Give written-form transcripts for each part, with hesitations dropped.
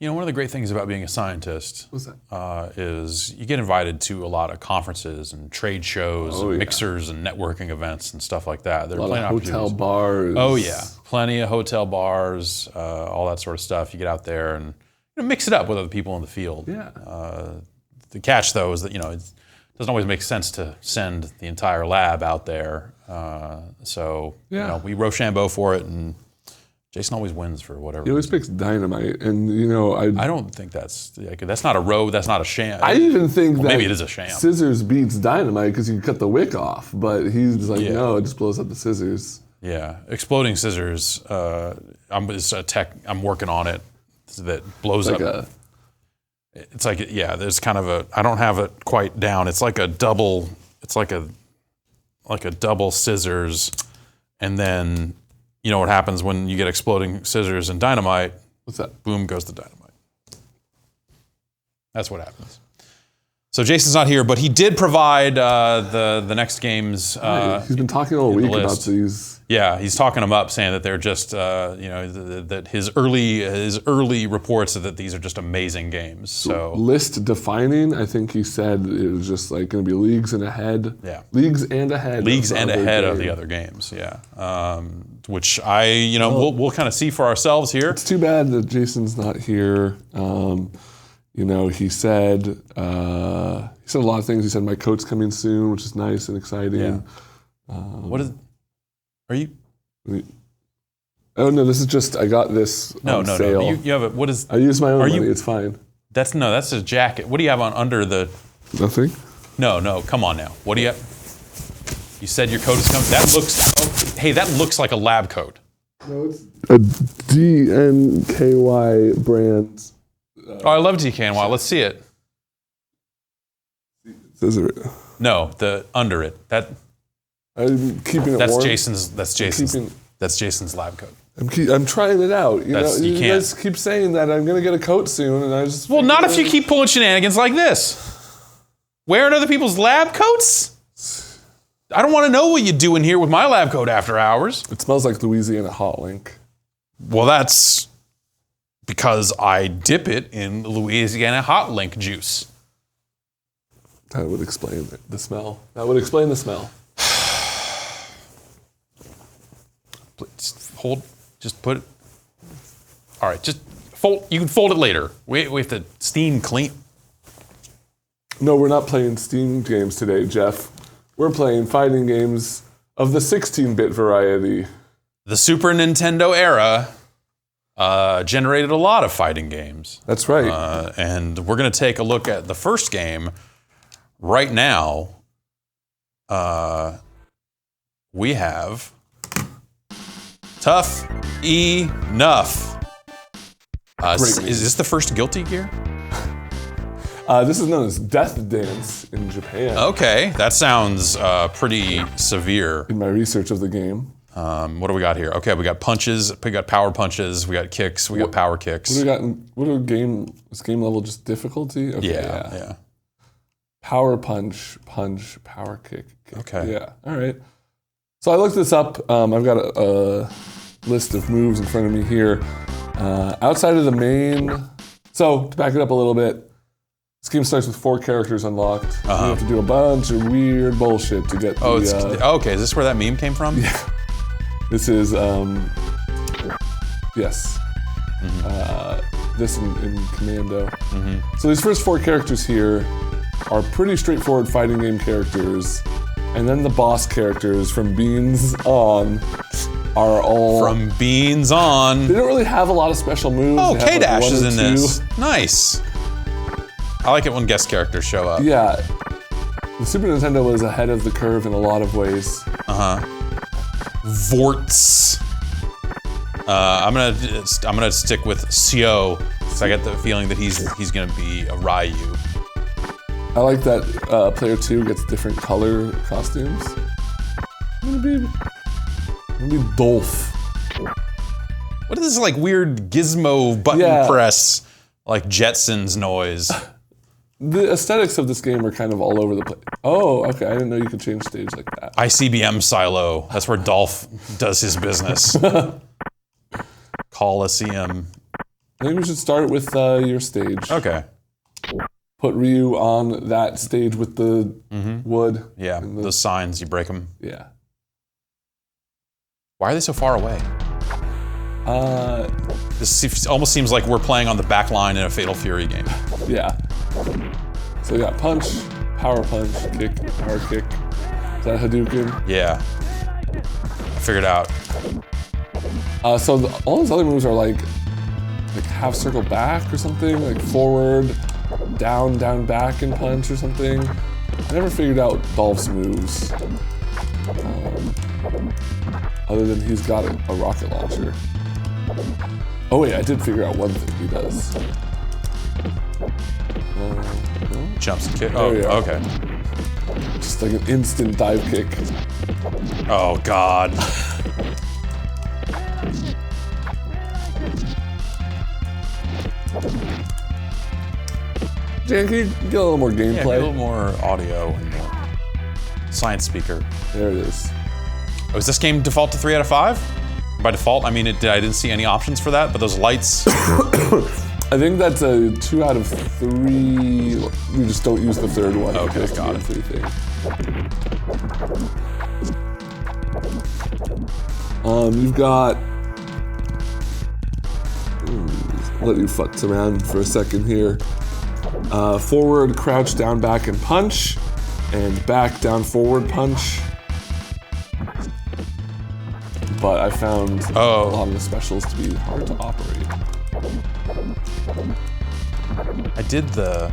one of the great things about being a scientist is you get invited to a lot of conferences and trade shows, and mixers and networking events and stuff like that. There are plenty of hotel bars. Oh yeah, plenty of hotel bars, all that sort of stuff. You get out there and mix it up with other people in the field. Yeah. The catch though is that it doesn't always make sense to send the entire lab out there. We Rochambeau for it and. Jason always wins for whatever. He always picks dynamite, and I don't think that's not a row. That's not a sham. I even think that maybe it is a sham. Scissors beats dynamite because you can cut the wick off, but he's like, no, it just blows up the scissors. Yeah, exploding scissors. It's a tech. I'm working on it that blows up. It's like there's kind of a. I don't have it quite down. It's like a double. It's like a double scissors, and then. You know what happens when you get exploding scissors and dynamite? What's that? Boom goes the dynamite. That's what happens. So Jason's not here, but he did provide the next games. He's been talking all week about these. Yeah, he's talking them up, saying that they're just that his early reports are that these are just amazing games. So list defining, I think he said it was just like going to be leagues and ahead. Yeah, leagues and ahead of the other games. Yeah, which we'll kind of see for ourselves here. It's too bad that Jason's not here. He said a lot of things. He said my coat's coming soon, which is nice and exciting. Yeah. Are you? Oh no, this is just I got this on sale. No. You have it. What is? I use my own money. It's fine. That's a jacket. What do you have on under the? Nothing. No. Come on now. What do you have? You said your coat is coming. That looks. Oh, hey, that looks like a lab coat. No, it's a DNKY brand. I love DKNY. Let's see it. Is it? No, the under it. I'm keeping it warm. That's Jason's lab coat. I'm trying it out. You guys keep saying that I'm gonna get a coat soon, and I just. Well, not if you keep pulling shenanigans like this. Wearing other people's lab coats. I don't want to know what you do in here with my lab coat after hours. It smells like Louisiana Hot Link. Well, that's because I dip it in Louisiana Hot Link juice. That would explain the smell. That would explain the smell. Just put it. All right, just fold. You can fold it later. We have to steam clean. No, we're not playing Steam games today, Jeff. We're playing fighting games of the 16-bit variety. The Super Nintendo era generated a lot of fighting games. That's right. And we're going to take a look at the first game right now. We have Tuff E Nuff. Is this the first Guilty Gear? This is known as Death Dance in Japan. Okay, that sounds pretty severe. In my research of the game. What do we got here? Okay, we got punches, we got power punches, we got kicks, we got power kicks. What do we got? Is game level just difficulty? Okay, yeah. Power punch, power kick. Okay. Yeah, all right. So I looked this up. I've got a list of moves in front of me here. Outside of the main, so to back it up a little bit, this game starts with 4 characters unlocked. You have to do a bunch of weird bullshit to get okay, is this where that meme came from? Yeah. This is, yes. Mm-hmm. This in Commando. Mm-hmm. So these first 4 characters here are pretty straightforward fighting game characters. And then the boss characters from Beans on are all... From Beans on. They don't really have a lot of special moves. Oh, K-Dash is in this. Nice. I like it when guest characters show up. Yeah. The Super Nintendo was ahead of the curve in a lot of ways. Vorts. I'm gonna stick with Sio, because I get the feeling that he's gonna be a Ryu. I like that player 2 gets different color costumes. I'm gonna be Dolph. What is this like weird gizmo button press, like Jetsons noise? The aesthetics of this game are kind of all over the place. Oh, okay, I didn't know you could change stage like that. ICBM silo, that's where Dolph does his business. Coliseum. I think we should start with your stage. Okay. Put Ryu on that stage with the wood. Yeah, the signs, you break them. Yeah. Why are they so far away? This almost seems like we're playing on the back line in a Fatal Fury game. Yeah. So we got punch, power punch, kick, power kick. Is that Hadouken? Yeah. I figured out. So all those other moves are like half circle back or something, like forward, down, down, back, and punch or something. I never figured out Dolph's moves. Other than he's got a rocket launcher. Oh wait, I did figure out one thing he does. No? Jumps and kick. Oh, okay. Just like an instant dive kick. Oh God. Jan, can you get a little more gameplay? Yeah, a little more audio and more science speaker. There it is. Oh, is this game default to 3 out of 5? By default, I mean, I didn't see any options for that, but those lights. I think that's a 2 out of 3. We just don't use the third one. Okay, got it. Thing. You've got. Let you futz around for a second here. Forward, crouch, down, back, and punch. And back, down, forward, punch. But I found a lot of the specials to be hard to operate. I did the...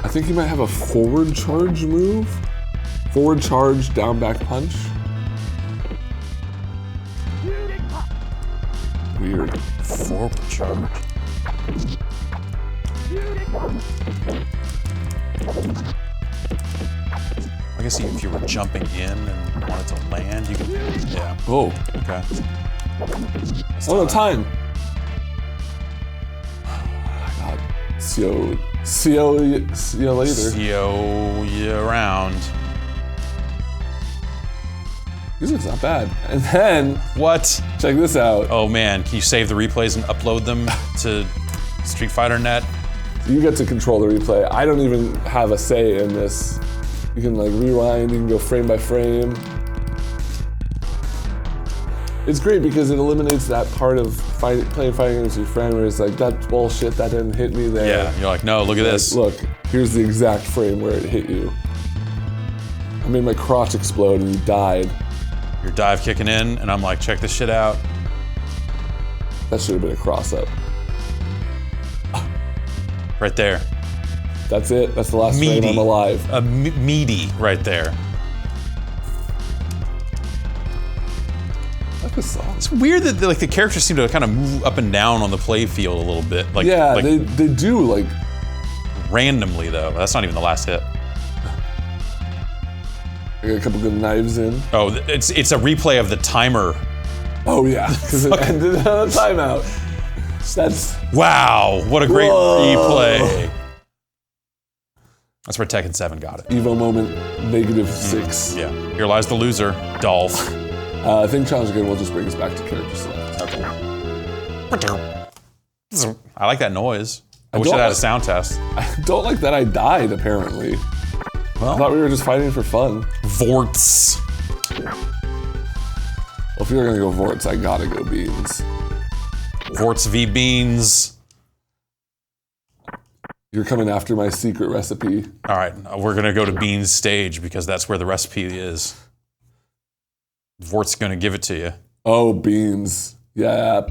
I think you might have a forward charge move. Forward charge, down, back, punch. Weird. Forward charge. I guess if you were jumping in and wanted to land, you could... Yeah. Oh. Okay. Oh no, time! Oh my god. See you later. See you around. Music's not bad. And then... What? Check this out. Oh man, can you save the replays and upload them to Street Fighter Net? You get to control the replay. I don't even have a say in this. You can like rewind, you can go frame by frame. It's great because it eliminates that part of playing fighting against your friend where it's like, that's bullshit, that didn't hit me there. Yeah, you're like, no, look at this. Look, here's the exact frame where it hit you. I made my crotch explode and you died. You're dive kicking in, and I'm like, check this shit out. That should have been a cross up. Right there. That's it. That's the last frame I'm alive. Meaty right there. I like this song. It's weird that the characters seem to kind of move up and down on the play field a little bit. Like, yeah, like they do like randomly though. That's not even the last hit. I got a couple good knives in. Oh, it's a replay of the timer. Oh yeah, because it ended on a timeout. That's wow! What a great replay. That's where Tekken 7 got it. Evo moment -6. Yeah. Here lies the loser, Dolph. I think challenge again will just bring us back to character select. Okay. I like that noise. I wish it had a sound test. I don't like that I died, apparently. Well, I thought we were just fighting for fun. Vorts. Well, if you're gonna go Vorts, I gotta go Beans. Vorts v Beans. You're coming after my secret recipe. All right, we're gonna go to Beans' stage because that's where the recipe is. Vort's gonna give it to you. Oh, Beans. Yeah.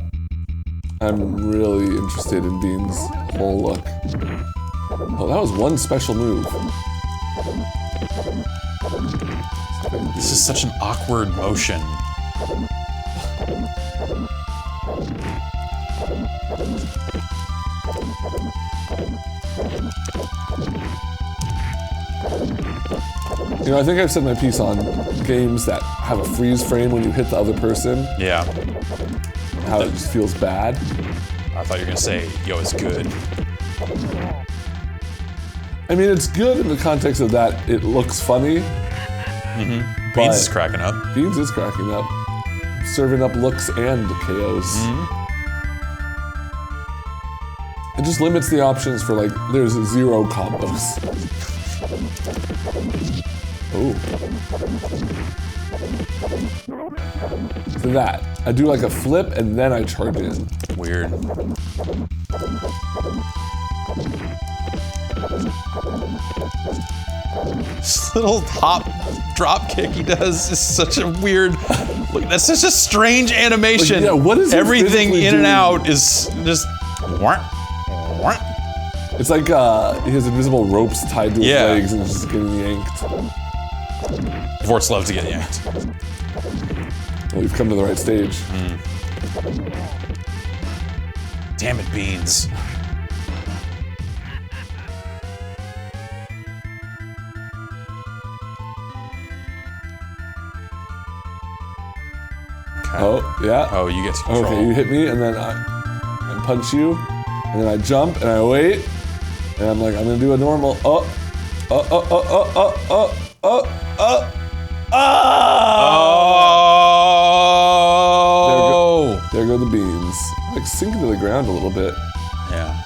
I'm really interested in Beans' whole look. Oh, that was one special move. This is such an awkward motion. You know, I think I've said my piece on games that have a freeze frame when you hit the other person. Yeah. How it just feels bad. I thought you were gonna say, yo, it's good. I mean, it's good in the context of that it looks funny. Beans is cracking up. Beans is cracking up. Serving up looks and KOs. It just limits the options for like, there's 0 combos. Oh. So that. I do like a flip and then I charge in. Weird. This little hop drop kick he does is such a weird. Look, that's such a strange animation. Like, yeah, what is everything in and out is just. It's like he has invisible ropes tied to his legs and is just getting yanked. Vorts love to get yanked. Well, you've come to the right stage. Damn it, Beans. Okay. Oh, yeah. Oh, you get to control. Okay, you hit me, and then I punch you, and then I jump, and I wait, and I'm like, I'm gonna do a normal. Oh. There go the beans. Like sinking to the ground a little bit. Yeah.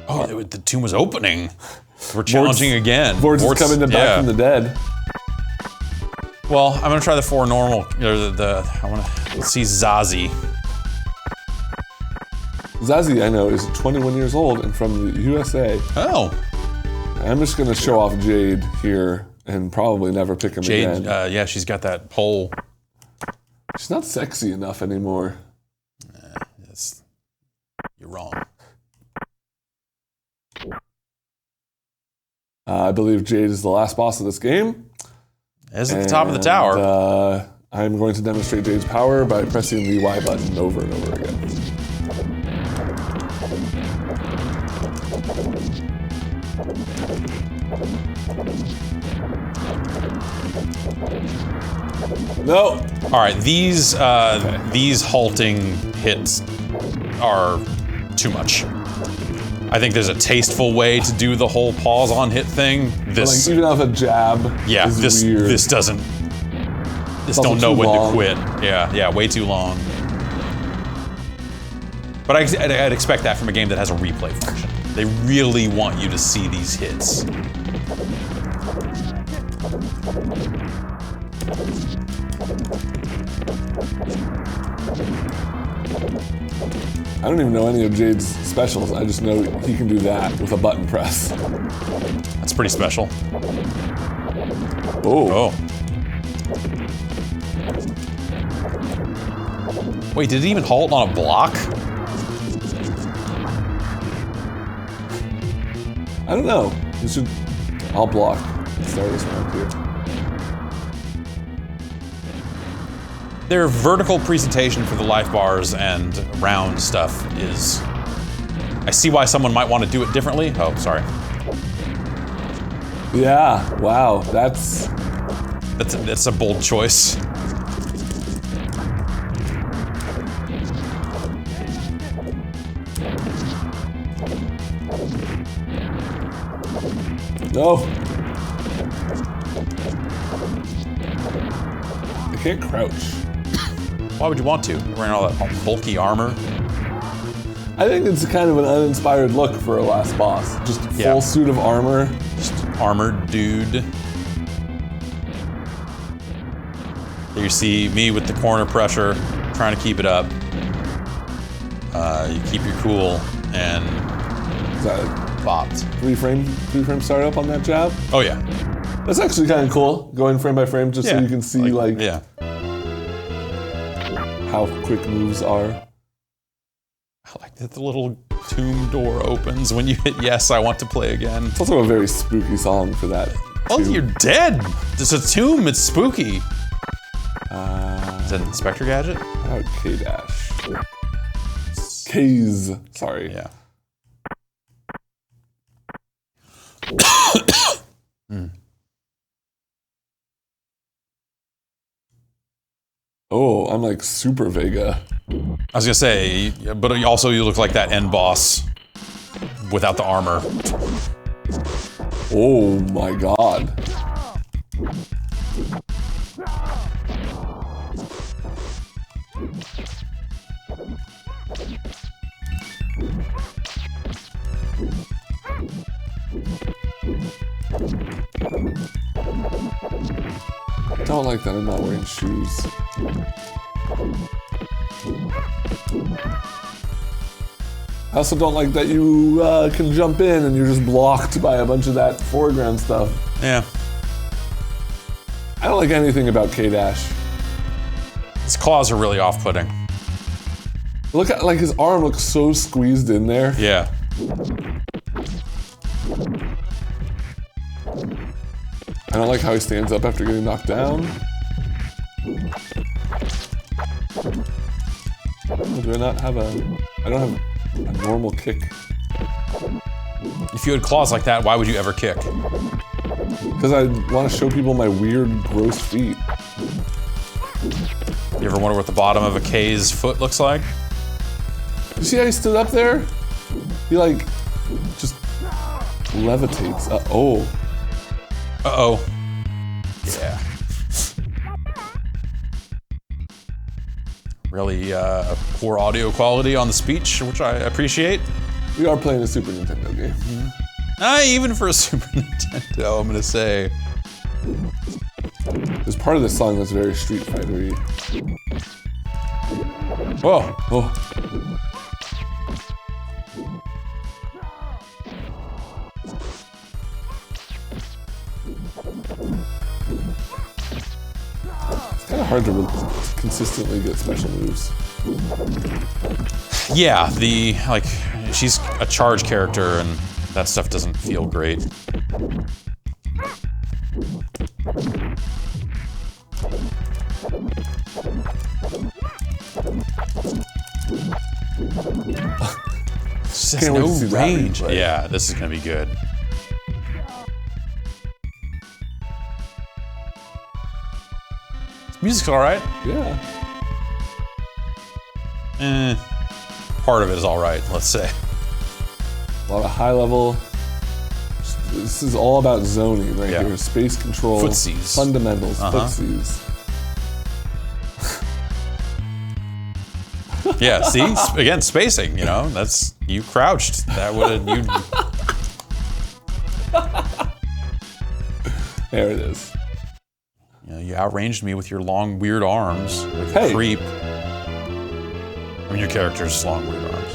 Oh, the tomb was opening. We're challenging again. Vorts is coming back from the dead. Well, I'm gonna try the 4 normal. Or I wanna see Zazie. Zazie, I know, is 21 years old and from the USA. Oh. I'm just gonna show off Jade here and probably never pick him again. Jade, yeah, she's got that pole. She's not sexy enough anymore. You're wrong. I believe Jade is the last boss of this game. Is at the top of the tower. I'm going to demonstrate Jade's power by pressing the Y button over and over again. No. All right, these halting hits are too much. I think there's a tasteful way to do the whole pause on hit thing. This, like even off a jab. Yeah, is weird. This doesn't. This don't know when to quit. Yeah, way too long. But I'd expect that from a game that has a replay function. They really want you to see these hits. I don't even know any of Jade's specials. I just know he can do that with a button press. That's pretty special. Oh. Wait, did it even halt on a block? I don't know. You should. I'll block. Start this round here. Their vertical presentation for the life bars and round stuff is... I see why someone might want to do it differently. Oh, sorry. Yeah, wow, that's a bold choice. No. I can't crouch. Why would you want to? You're wearing all that bulky armor. I think it's kind of an uninspired look for a last boss. Just a full suit of armor. Just armored dude. You see me with the corner pressure, trying to keep it up. You keep your cool and Is that bopped. three frame startup on that jab? Oh yeah. That's actually kind of cool, going frame by frame just so you can see like how quick moves are. I like that the little tomb door opens when you hit yes, I want to play again. It's also a very spooky song for that. Oh, you're dead! It's a tomb, it's spooky. Is that an Inspector Gadget? How about K-Dash? K's, sorry. Yeah. Oh, I'm like super Vega. I was gonna say, but also you look like that end boss without the armor. Oh my god. Don't like that I'm not wearing shoes. I also don't like that you can jump in and you're just blocked by a bunch of that foreground stuff. Yeah. I don't like anything about K-Dash. His claws are really off-putting. Look at, like, his arm looks so squeezed in there. Yeah. I don't like how he stands up after getting knocked down. Oh, do I not have a... I don't have a normal kick. If you had claws like that, why would you ever kick? Because I want to show people my weird, gross feet. You ever wonder what the bottom of a K's foot looks like? You see how he stood up there? He, like, just levitates. Uh-oh. Uh-oh. Yeah. Really poor audio quality on the speech, which I appreciate. We are playing a Super Nintendo game. Even for a Super Nintendo, I'm gonna say. There's part of this song that's very Street Fighter-y. Whoa. Oh. It's kind of hard to consistently get special moves. Yeah, like, she's a charge character and that stuff doesn't feel great. It's just no range. Yeah, this is gonna be good. Music's alright. Yeah. Part of it is alright, let's say. A lot of high level. This is all about zoning right here. Space control. Footsies. Fundamentals. Footsies. Yeah, see? Again, spacing, you know? That's, you crouched. That would've, you... There it is. You know, you outranged me with your long, weird arms. Like Hey. a creep. I mean, your character's long, weird arms.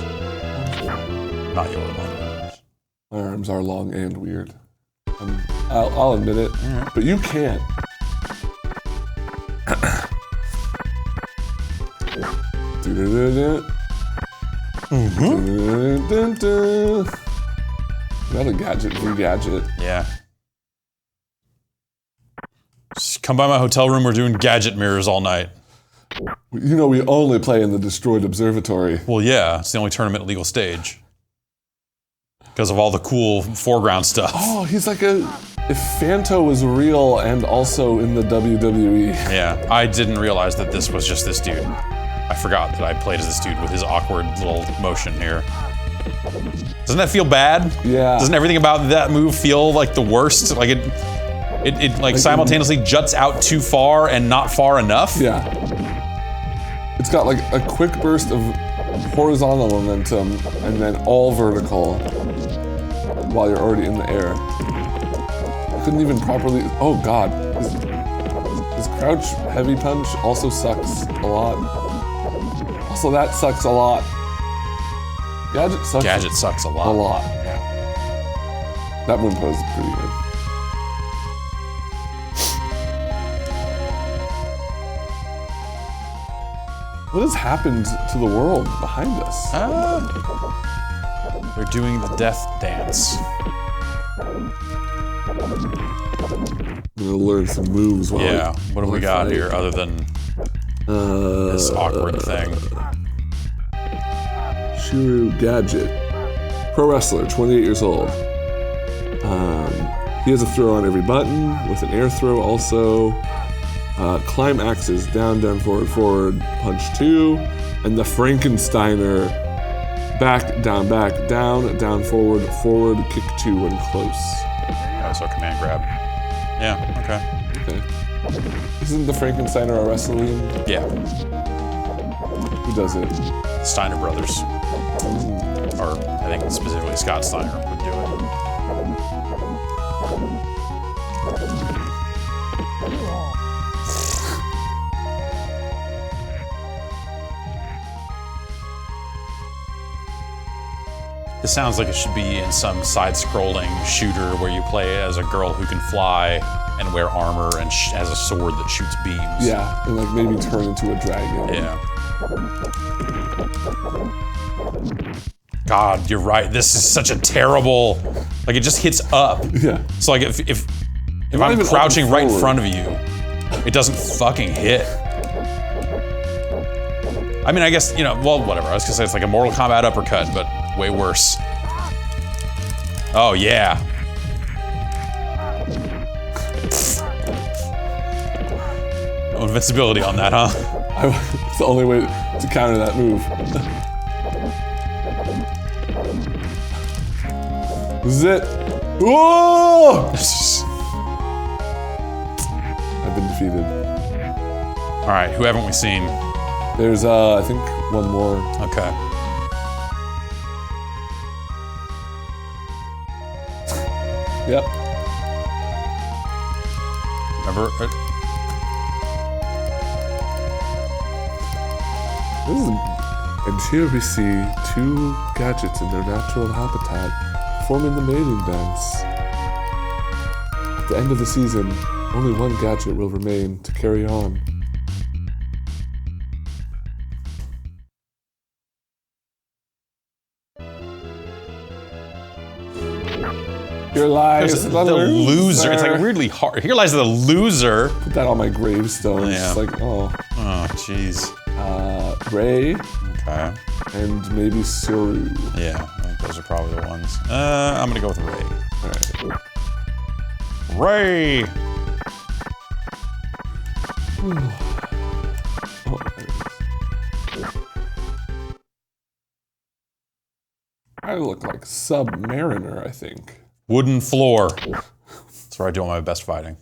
Not your long, weird arms. My arms are long and weird. I'll admit it. Right. But you can't. Another gadget v gadget. Yeah. Just come by my hotel room, we're doing gadget mirrors all night. You know we only play in the destroyed observatory. Well, yeah, it's the only tournament legal stage. Because of all the cool foreground stuff. Oh, he's like a... If Fanto was real and also in the WWE. Yeah, I didn't realize that this was just this dude. I forgot that I played as this dude with his awkward little motion here. Doesn't that feel bad? Yeah. Doesn't everything about that move feel like the worst? Like it like simultaneously juts out too far and not far enough? Yeah. It's got like a quick burst of horizontal momentum and then all vertical while you're already in the air. I couldn't even properly... Oh god. His crouch heavy punch also sucks a lot. Also that sucks a lot. Gadget sucks. Gadget sucks a lot. A lot. Yeah. That one was pretty good. What has happened to the world behind us? They're doing the death dance. I'm gonna learn some moves while Yeah, what do we got fight. here other than this awkward thing? Shuru Gadget. Pro wrestler, 28 years old. He has a throw on every button, with an air throw also. Climb axes, down, down, forward, forward, punch 2. And the Frankensteiner, back, down, down, forward, forward, kick 2 when close. Oh, so command grab. Yeah, okay. Okay. Isn't the Frankensteiner a wrestling? Yeah, Who does it? Steiner Brothers. Or I think specifically Scott Steiner would do it. This sounds like it should be in some side-scrolling shooter where you play as a girl who can fly and wear armor and has a sword that shoots beams. Yeah, and like maybe turn into a dragon. Yeah. God, you're right. This is such a terrible. Like it just hits up. Yeah. So like if I'm crouching right in front of you, it doesn't fucking hit. I mean, I guess, you know, well, whatever. I was gonna say it's like a Mortal Kombat uppercut, but way worse. Oh, yeah. No invincibility on that, huh? It's the only way to counter that move. This is it. Whoa! I've been defeated. All right, who haven't we seen? There's, I think, one more. Okay. Yep. Remember? And here we see two gadgets in their natural habitat, forming the mating dance. At the end of the season, only one gadget will remain to carry on. Here lies the loser. It's like weirdly hard. Here lies the loser. Put that on my gravestone. Yeah. It's like, oh. Oh, jeez. Ray. Okay. And maybe Suru. Yeah, I think those are probably the ones. I'm gonna go with Ray. All right. Ray! I look like Submariner, I think. Wooden floor. That's where I do all my best fighting.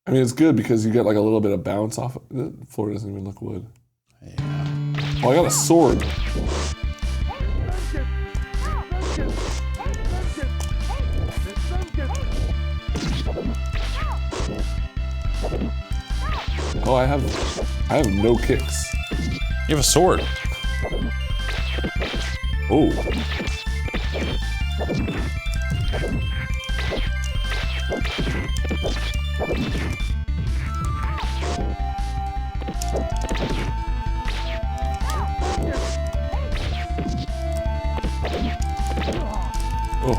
I mean, it's good because you get like a little bit of bounce off. The floor doesn't even look wood. Yeah. Oh, I got a sword. Oh, I have no kicks. You have a sword. Oh. Oh.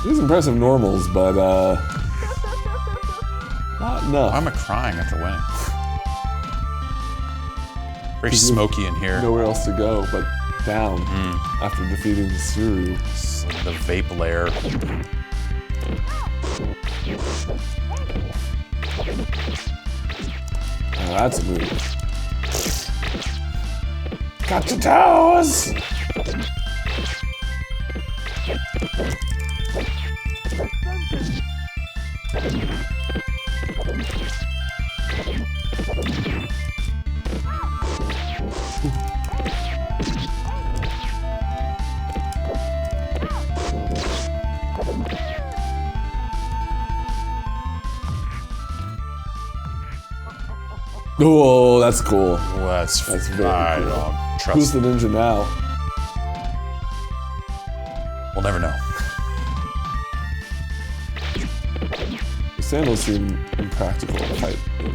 These impressive normals, but not enough. Why am I crying after winning? Very smoky in here. Nowhere else to go but down after defeating Suru. It's like the vape layer. Oh, that's a move. Got your toes! Oh, that's cool. That's very I cool. don't trust. Who's the ninja now? We'll never know. The sandals seem impractical to fight in.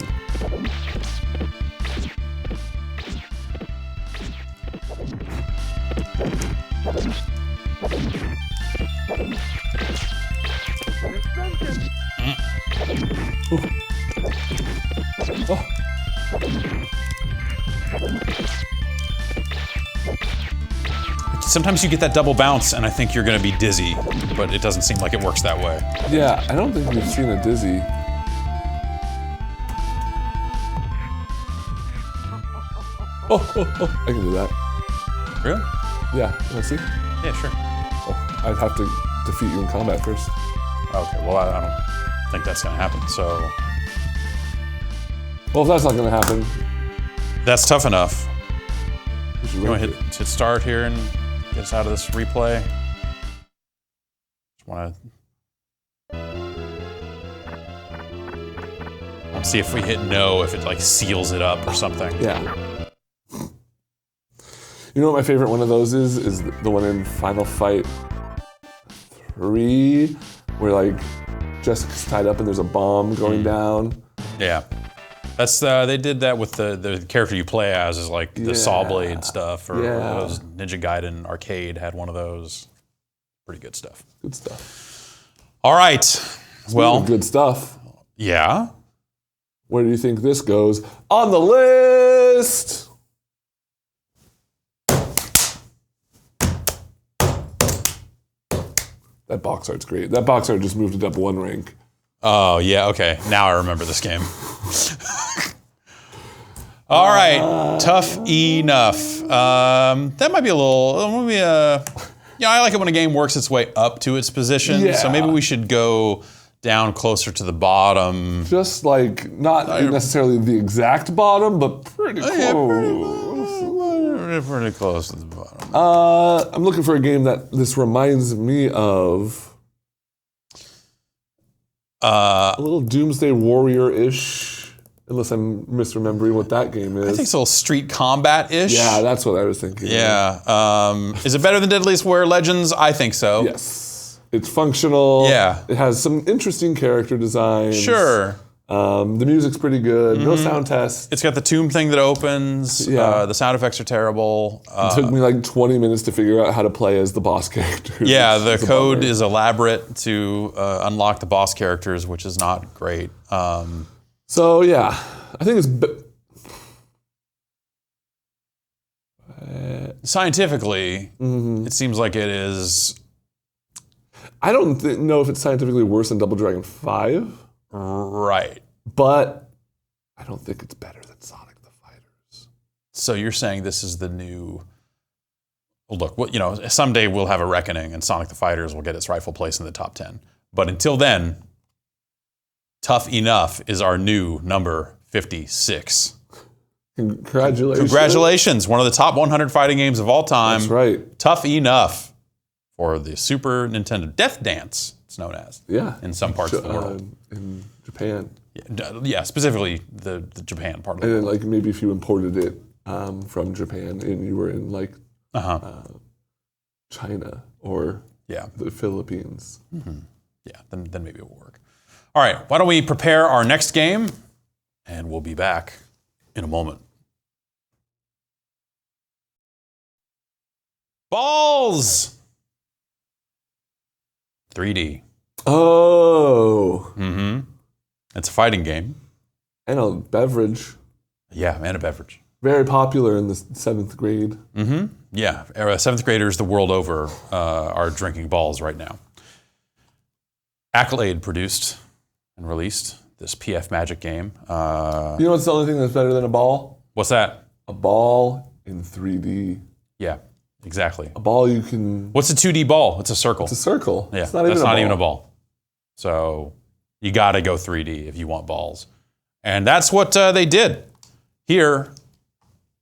Oh. Sometimes you get that double bounce and I think you're gonna be dizzy, but it doesn't seem like it works that way. Yeah, I don't think we've seen a dizzy. Oh, I can do that. Really? Yeah, wanna see? Yeah, sure. Oh, I'd have to defeat you in combat first. Okay, well, I don't think that's gonna happen, so. Well, if that's not gonna happen, That's tough enough. we should You wanna rank hit start here and get us out of this replay? Just wanna. Let's see if we hit no, if it like seals it up or something. Yeah. You know what my favorite one of those is? Is the one in Final Fight 3, where like Jessica's tied up and there's a bomb going down. Yeah. That's they did that with the character you play as is like the saw blade stuff, or those Ninja Gaiden arcade had one of those. Pretty good stuff. Good stuff. All right. Well, good stuff. Yeah. Where do you think this goes on the list? That box art's great. That box art just moved it up 1 rank. Oh, yeah, okay. Now I remember this game. All right, Tuff E Nuff. That might be a little, I like it when a game works its way up to its position, so maybe we should go down closer to the bottom. Just like, not necessarily the exact bottom, but pretty close. Pretty close to the bottom. I'm looking for a game that this reminds me of. A little Doomsday Warrior-ish, unless I'm misremembering what that game is. I think it's a little Street Combat-ish. Yeah, that's what I was thinking. Yeah. Is it better than Deadliest Warrior Legends? I think so. Yes. It's functional. Yeah. It has some interesting character designs. Sure. The music's pretty good. No sound test. It's got the tomb thing that opens. Yeah. The sound effects are terrible. It took me like 20 minutes to figure out how to play as the boss characters. Yeah, the code is elaborate to unlock the boss characters, which is not great. So yeah, I think it's... Scientifically, it seems like it is... I don't know if it's scientifically worse than Double Dragon 5. Right. But I don't think it's better than Sonic the Fighters. So you're saying this is the new... Well, look, someday we'll have a reckoning and Sonic the Fighters will get its rightful place in the top 10. But until then, Tuff E Nuff is our new number 56. Congratulations. Congratulations. One of the top 100 fighting games of all time. That's right. Tuff E Nuff for the Super Nintendo. Death Dance, it's known as. Yeah. In some parts of the world. In Japan. Yeah, specifically the Japan part of the world. And then like maybe if you imported it from Japan and you were in like China or the Philippines. Yeah, then maybe it will work. All right, why don't we prepare our next game and we'll be back in a moment. Ballz! 3D. Oh. It's a fighting game. And a beverage. Yeah, and a beverage. Very popular in the 7th grade. Yeah, 7th graders the world over are drinking Ballz right now. Accolade produced and released this PF Magic game. You know what's the only thing that's better than a ball? What's that? A ball in 3D. Yeah, exactly. A ball you can... What's a 2D ball? It's a circle. It's a circle. Yeah, it's not even a ball. So you got to go 3D if you want Ballz. And that's what they did here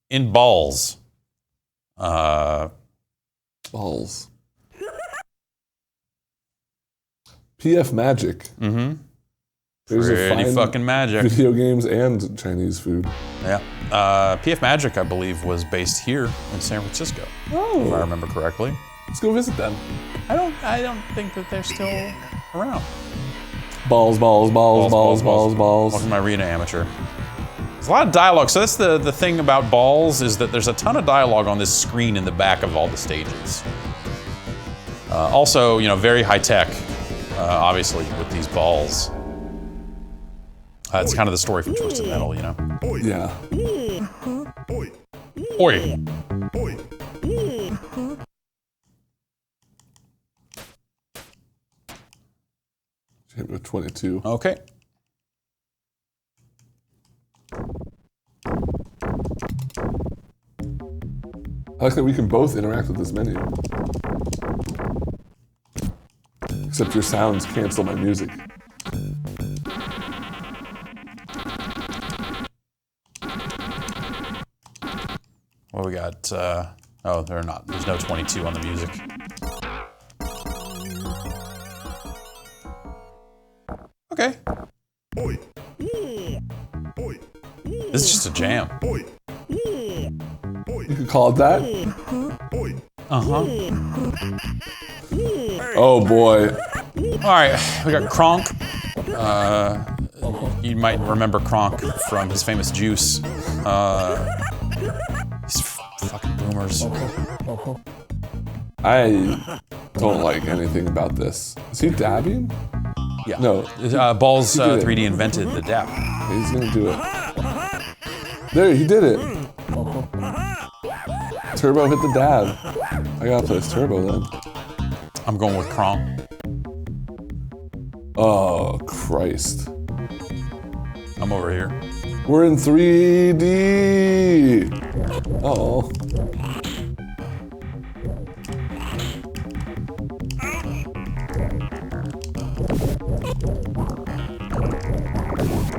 in Ballz. Ballz. PF Magic. There's Pretty fucking magic. Video games and Chinese food. Yeah. PF Magic, I believe, was based here in San Francisco. Oh. If I remember correctly. Let's go visit them. I don't think that they're still around. Balls. Welcome to my arena, amateur. There's a lot of dialogue. So that's the thing about Ballz is that there's a ton of dialogue on this screen in the back of all the stages. Also, very high tech, obviously, with these balls. It's kind of the story from Twisted Metal, Yeah. Oi. Hit with 22. Okay. I like that we can both interact with this menu. Except your sounds cancel my music. Well, we got, there's no 22 on the music. Okay. This is just a jam. You could call it that? Oh boy. All right, we got Kronk. You might remember Kronk from his famous Juice. These fucking boomers. I don't like anything about this. Is he dabbing? Yeah. No. Ballz 3D invented the dab. He's gonna do it. There, he did it. Turbo hit the dab. I gotta play this Turbo then. I'm going with Kronk. Oh, Christ. I'm over here. We're in 3D. Uh-oh.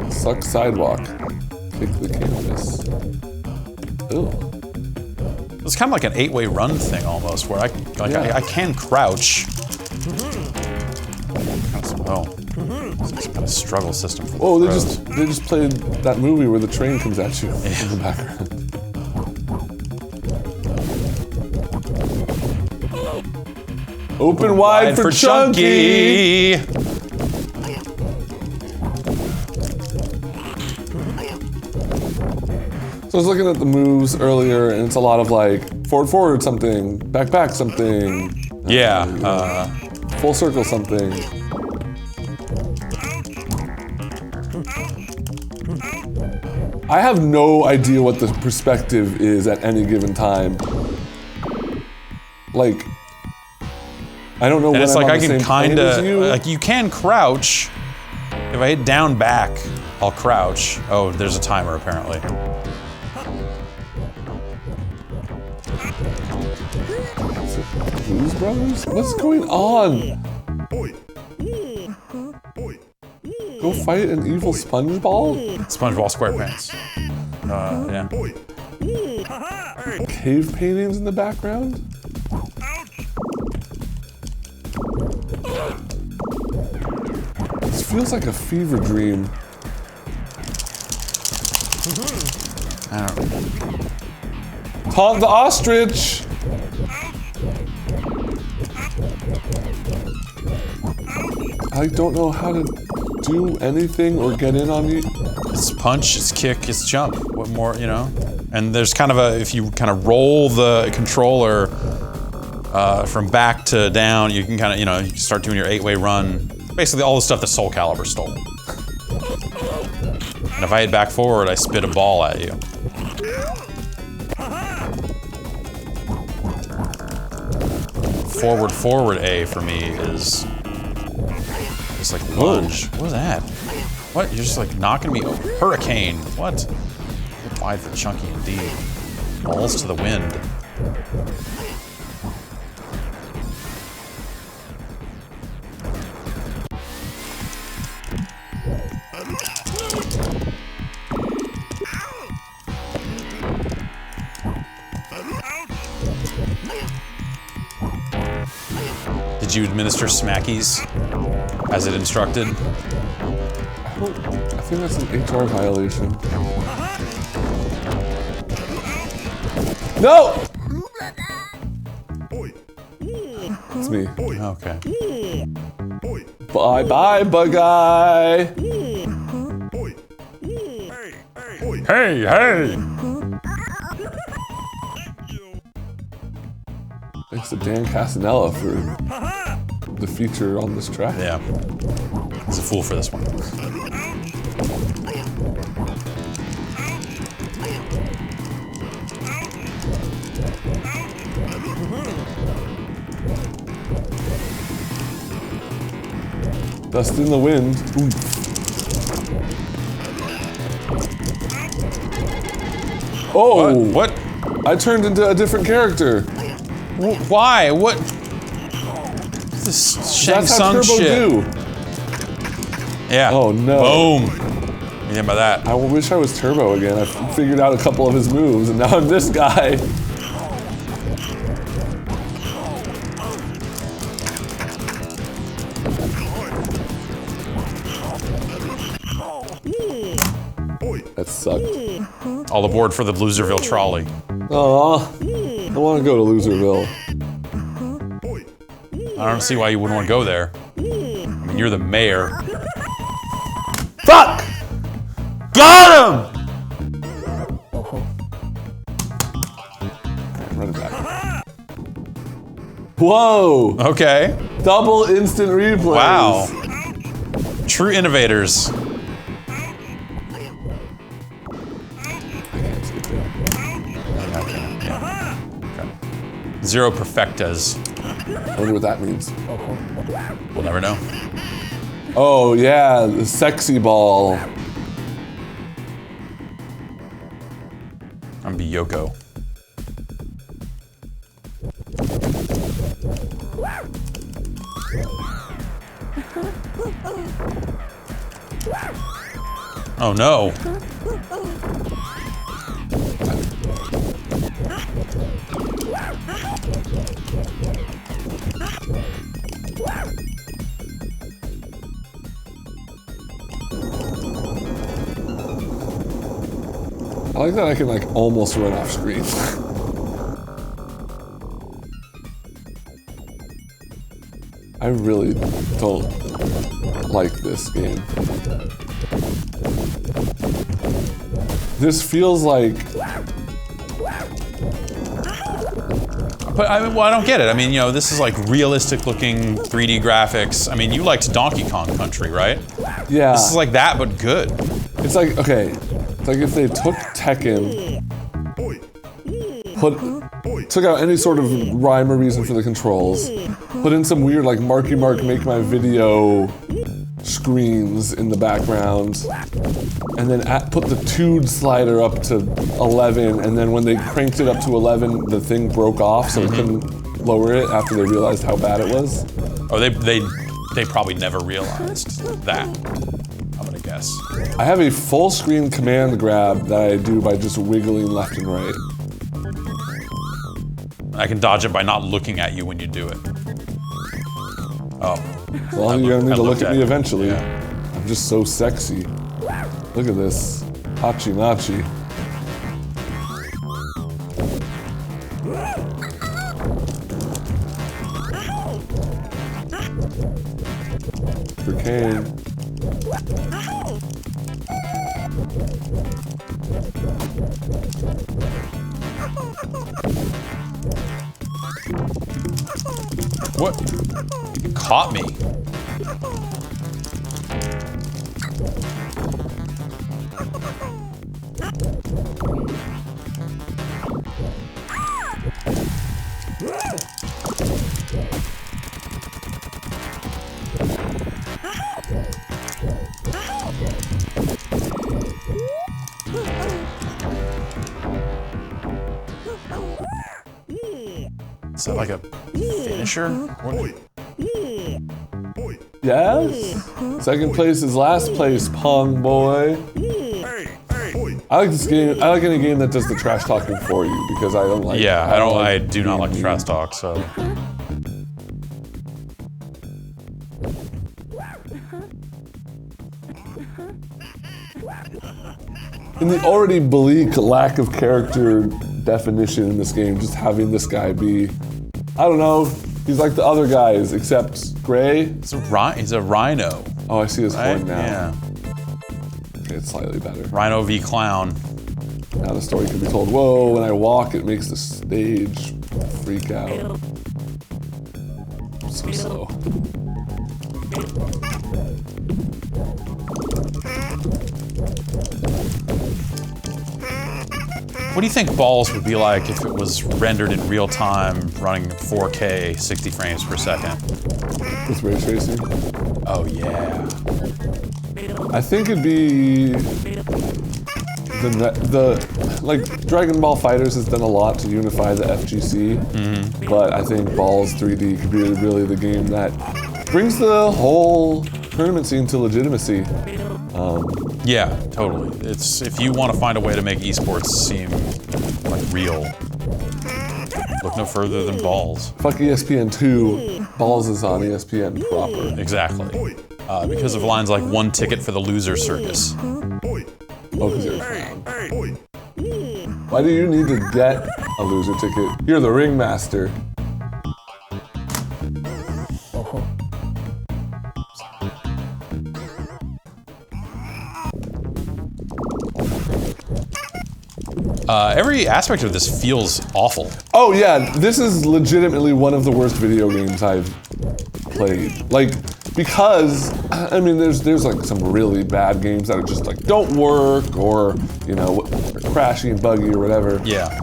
Suck sidewalk. Kick the canvas. Ew. It's kind of like an 8-way run thing almost, where I can crouch. Oh, it's kind of struggle system. For oh, they just played that movie where the train comes at you in the background. Open wide for Chunky. So I was looking at the moves earlier, and it's a lot of like forward something, back something. Yeah. Full circle something. I have no idea what the perspective is at any given time. Like, I don't know when it's I'm like on I the can same plane as you. like you can crouch. If I hit down back, I'll crouch. Oh, there's a timer apparently. Blues Brothers? What's going on? Go fight an evil SpongeBall? SpongeBall SquarePants. Yeah. Cave paintings in the background? This feels like a fever dream. I don't know. Taunt the ostrich! I don't know how to do anything or get in on you. It's punch, it's kick, it's jump. What more, you know? And there's kind of a, if you kind of roll the controller from back to down, you can kind of, you know, you can start doing your 8-way run. Basically all the stuff that Soul Calibur stole. And if I hit back forward, I spit a ball at you. Forward A for me is just like lunge. What was that? What? You're just like knocking me over. Hurricane. What? Wide for Chunky indeed. Balls to the wind. Did you administer smackies as it instructed? I think that's an HR violation. No! It's me. Okay. Bye-bye, bug guy. Hey! Thanks to Dan Castanella for the feature on this track. Yeah. He's a fool for this one. Dust in the wind. Ooh. Oh! What? I turned into a different character. Why? What? This Shang That's how Tsung Turbo shit. do. Yeah. Oh no. Boom. You think about that? I wish I was Turbo again. I figured out a couple of his moves, and now I'm this guy. That sucked. All aboard for the Loserville trolley. Aw, I want to go to Loserville. I don't see why you wouldn't want to go there. I mean, you're the mayor. Fuck! Got him! Run it back. Whoa! Okay. Double instant replays. Wow. True innovators. Zero perfectas. I wonder what that means. We'll never know. Oh yeah, the sexy ball. I'm gonna be Yoko. Oh no. I like that I can like almost run off screen. I really don't like this game. This feels like... But I mean, well, I don't get it. I mean, you know, this is like realistic looking 3D graphics. I mean, you liked Donkey Kong Country, right? Yeah. This is like that, but good. It's like, okay, it's like if they took Tekken, took out any sort of rhyme or reason for the controls, put in some weird like Marky Mark make my video screens in the background, and then put the Tood slider up to 11, and then when they cranked it up to 11, the thing broke off, so it couldn't lower it after they realized how bad it was. Oh, they probably never realized that. I'm gonna guess. I have a full screen command grab that I do by just wiggling left and right. I can dodge it by not looking at you when you do it. Oh. Well, you're gonna need to look at me eventually. Yeah. I'm just so sexy. Look at this. Hachi Nachi. For Kane. What? You caught me. Is that like a finisher? What? Yes? Second place is last place, Pong boy. I like this game. I like any game that does the trash talking for you because I don't like. Yeah, I do not like trash talk. So. In the already bleak lack of character definition in this game, just having this guy be, I don't know, he's like the other guys except gray. He's a rhino. Oh, I see his Right? horn now. Yeah. Okay, it's slightly better. Rhino v Clown. Now the story can be told. Whoa, when I walk, it makes the stage freak out. So slow. What do you think Ballz would be like if it was rendered in real time, running 4K, 60 frames per second? With ray tracing? Oh yeah. I think it'd be like Dragon Ball Fighters has done a lot to unify the FGC, but I think Ballz 3D could be really the game that brings the whole tournament scene to legitimacy. Yeah, totally. It's if you want to find a way to make esports seem like real, look no further than Ballz. Fuck ESPN2, Ballz is on ESPN proper. Exactly. Because of lines like "one ticket for the loser circus." Oh, because you're a clown. Why do you need to get a loser ticket? You're the ringmaster. Every aspect of this feels awful. Oh yeah, this is legitimately one of the worst video games I've played. Like, because I mean, there's like some really bad games that are just like don't work, or you know, crashy and buggy or whatever. Yeah.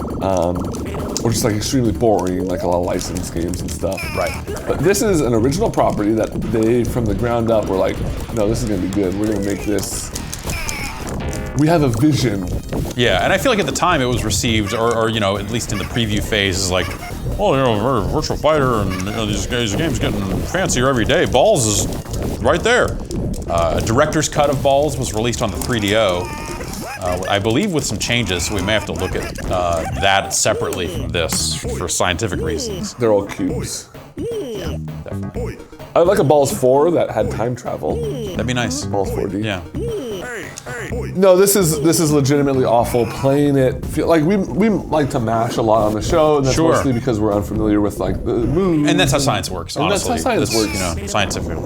Or just like extremely boring, like a lot of licensed games and stuff. Right. But this is an original property that they, from the ground up, were like, no, this is gonna be good. We're gonna make this. We have a vision. Yeah, and I feel like at the time it was received, or you know, at least in the preview phase, is like, oh, you know, we're Virtual Fighter, and you know, these games getting fancier every day. Ballz is right there. A director's cut of Ballz was released on the 3DO, I believe with some changes. So we may have to look at that separately from this for scientific reasons. They're all cubes. Yeah, definitely. I'd like a Ballz 4 that had time travel. That'd be nice. Ballz 4D. Yeah. No, this is legitimately awful. Playing it, like we like to mash a lot on the show, and that's Sure. mostly because we're unfamiliar with like the moves. And that's how science works, honestly. That's how science works. You know, scientific.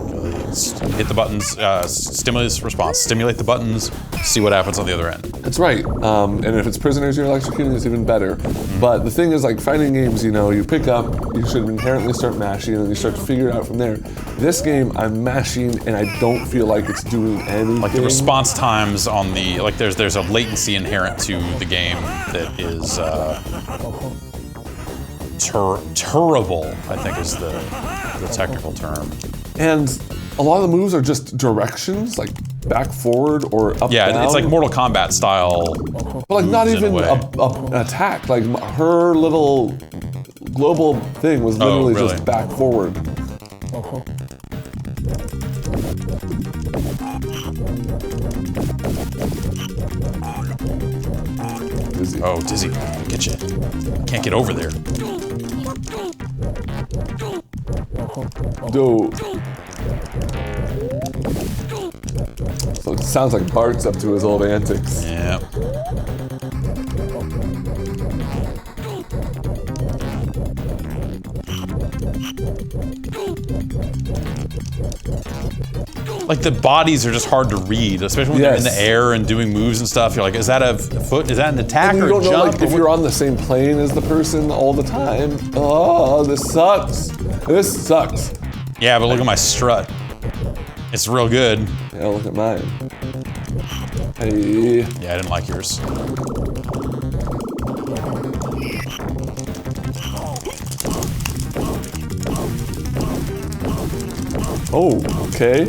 Hit the buttons, stimulus response. Stimulate the buttons, see what happens on the other end. That's right. And if it's prisoners you're electrocuting, it's even better. But the thing is, like fighting games, you know, you pick up, you should inherently start mashing, and you start to figure it out from there. This game, I'm mashing, and I don't feel like it's doing anything. Like the response times on the, like there's a latency inherent to the game that is terrible, I think is the technical term. And a lot of the moves are just directions, like back, forward, or up, Yeah, down. it's like Mortal Kombat style. But like not moves in a even way. an attack. Like her little global thing was literally really? just back, forward. Dizzy. Oh, Dizzy, get you. Can't get over there. Dude. So it sounds like Bart's up to his old antics. Yeah. Like the bodies are just hard to read, especially when they're in the air and doing moves and stuff. You're like, is that a foot? Is that an attack And or you a don't know, jump? like, if you're on the same plane as the person all the time. Oh, this sucks. This sucks. Yeah, but look at my strut. It's real good. Yeah, look at mine. Hey. Yeah, I didn't like yours. Oh, okay.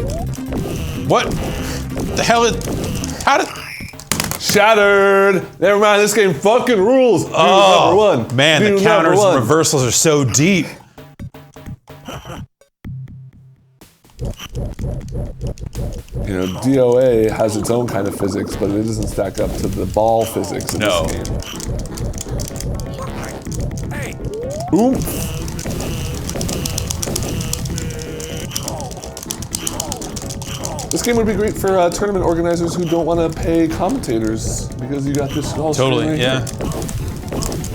What? The hell is? How did? Shattered. Never mind. This game fucking rules. Oh, number one. man, View the counters number and one. reversals are so deep. You know, DOA has its own kind of physics, but it doesn't stack up to the ball physics in No. this game. Oomph. This game would be great for tournament organizers who don't want to pay commentators because you got this all Totally, right yeah. here.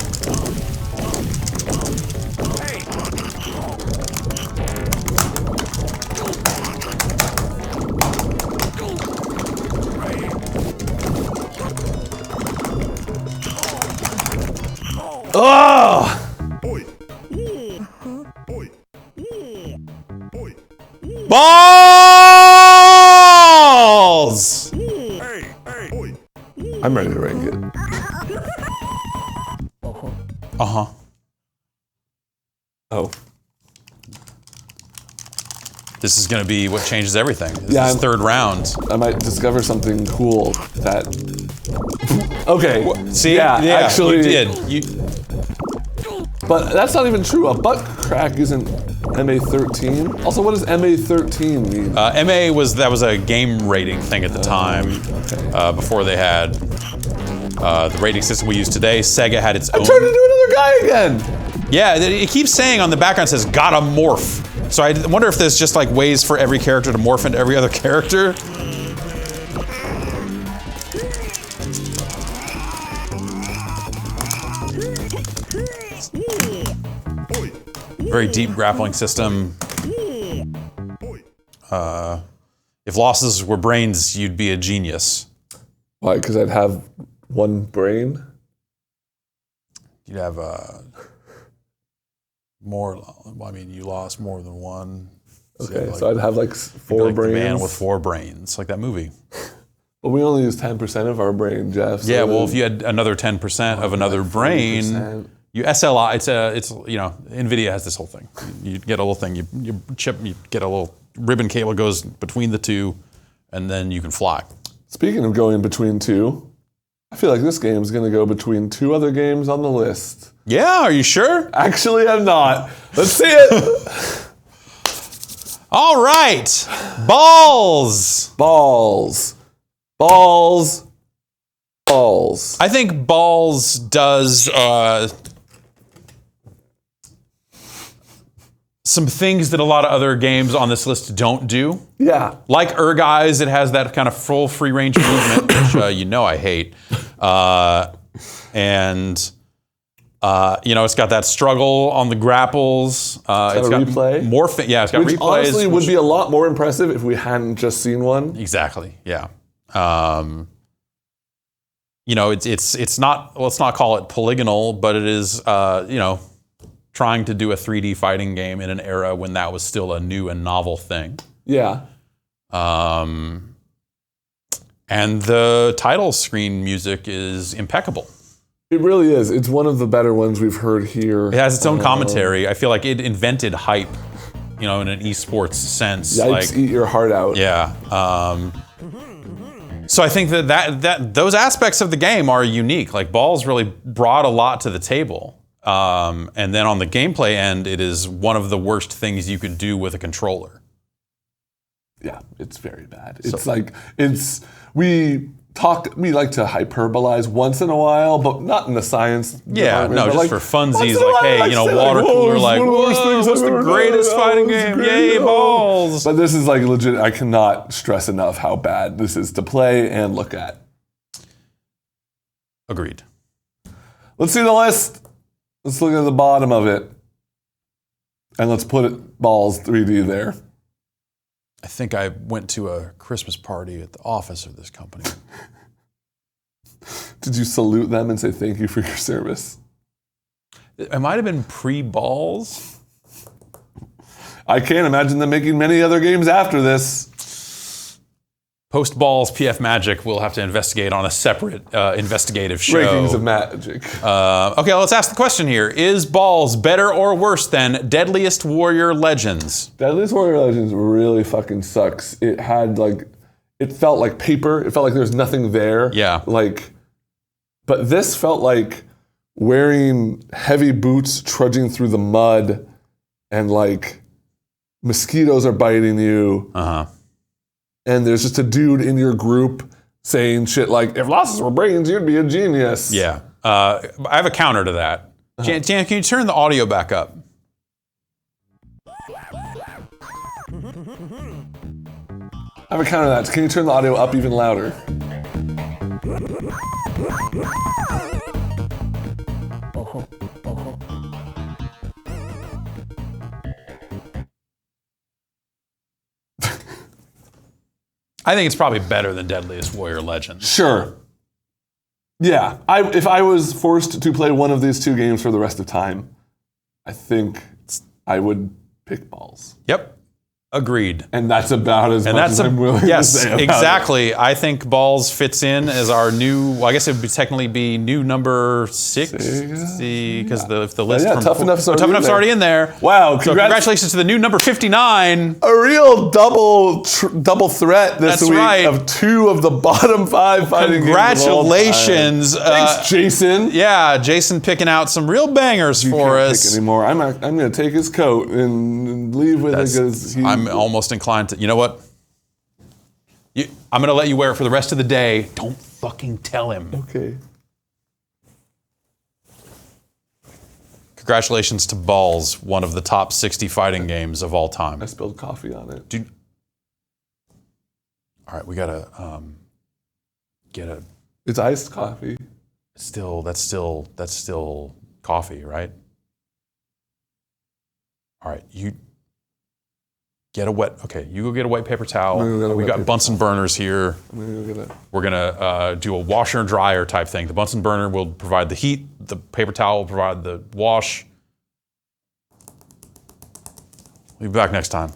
Oh! Balls! I'm ready to rank it. Uh-huh. Oh. This is gonna be what changes everything. This Yeah, is third round. I might discover something cool that. Okay. See? Yeah, actually. You did. You, But that's not even true. A butt crack isn't MA13. Also, what does MA13 mean? MA was a game rating thing at the time, before they had the rating system we use today. Sega had its own. I'm trying to do another guy again. Yeah, it keeps saying on the background, it says gotta morph. So I wonder if there's just like ways for every character to morph into every other character. Very deep grappling system. If losses were brains, you'd be a genius. Why? Because I'd have one brain. You'd have more. I mean, you lost more than one. Okay, so I'd have like 4 like brains. The man with 4 brains, like that movie. But we only use 10% of our brain, Jeff. So yeah, well, if you had another 10% of another like brain, you SLI. It's NVIDIA has this whole thing. You get a little thing. You get a little ribbon cable goes between the two, and then you can fly. Speaking of going between two, I feel like this game is going to go between 2 other games on the list. Yeah, are you sure? Actually, I'm not. Let's see it. All right, Ballz. I think Ballz does some things that a lot of other games on this list don't do. Yeah. Like Guys, it has that kind of full free range movement, which I hate. It's got that struggle on the grapples. It's got replay. It's got which replays. Honestly, would be a lot more impressive if we hadn't just seen one. Exactly. Yeah. It's not. Let's not call it polygonal, but it is. Trying to do a 3D fighting game in an era when that was still a new and novel thing. Yeah. And the title screen music is impeccable. It really is. It's one of the better ones we've heard here. It has its own commentary. I feel like it invented hype, in an esports sense. Yipes, eat your heart out. Yeah. So I think that those aspects of the game are unique. Like Ballz really brought a lot to the table. And then on the gameplay end, it is one of the worst things you could do with a controller. Yeah, it's very bad. We like to hyperbolize once in a while, but not in the science. Yeah, just for funsies, water cooler, what's the greatest fighting game? Yay, Ballz! But this is like legit. I cannot stress enough how bad this is to play and look at. Agreed. Let's see the list. Let's look at the bottom of it. And let's put Ballz 3D there. I think I went to a Christmas party at the office of this company. Did you salute them and say thank you for your service? It might have been pre-Ballz. I can't imagine them making many other games after this. Post-Ballz PF Magic, we'll have to investigate on a separate investigative show. Rankings of Magic. Okay, let's ask the question here. Is Ballz better or worse than Deadliest Warrior Legends? Deadliest Warrior Legends really fucking sucks. It felt like paper. It felt like there was nothing there. Yeah. But this felt like wearing heavy boots, trudging through the mud, and mosquitoes are biting you. Uh-huh. And there's just a dude in your group saying shit like, if losses were brains, you'd be a genius. Yeah. I have a counter to that. Jan, can you turn the audio back up? I have a counter to that. Can you turn the audio up even louder? I think it's probably better than Deadliest Warrior Legends. Sure. Yeah. If I was forced to play one of these 2 games for the rest of time, I think I would pick Ballz. Yep. Agreed. And that's about as much as I'm willing to say about exactly. it. I think Ballz fits in as our new, I guess it would technically be new number 6, because the list from Tuff E Nuff's already in there. Wow. So congratulations to the new number 59. A real double threat this week of 2 of the bottom 5 fighting Congratulations. games of all time. Thanks, Jason. Yeah, Jason picking out some real bangers for us. Pick anymore. I'm going to take his coat and leave with it because I'm almost inclined to. You know what? I'm going to let you wear it for the rest of the day. Don't fucking tell him. Okay. Congratulations to Ballz, one of the top 60 fighting games of all time. I spilled coffee on it. Dude. All right, we got to get a... It's iced coffee. That's still coffee, right? All right, you go get a white paper towel. We got Bunsen burners here. We're gonna do a washer and dryer type thing. The Bunsen burner will provide the heat the paper towel will provide the wash. We'll be back next time.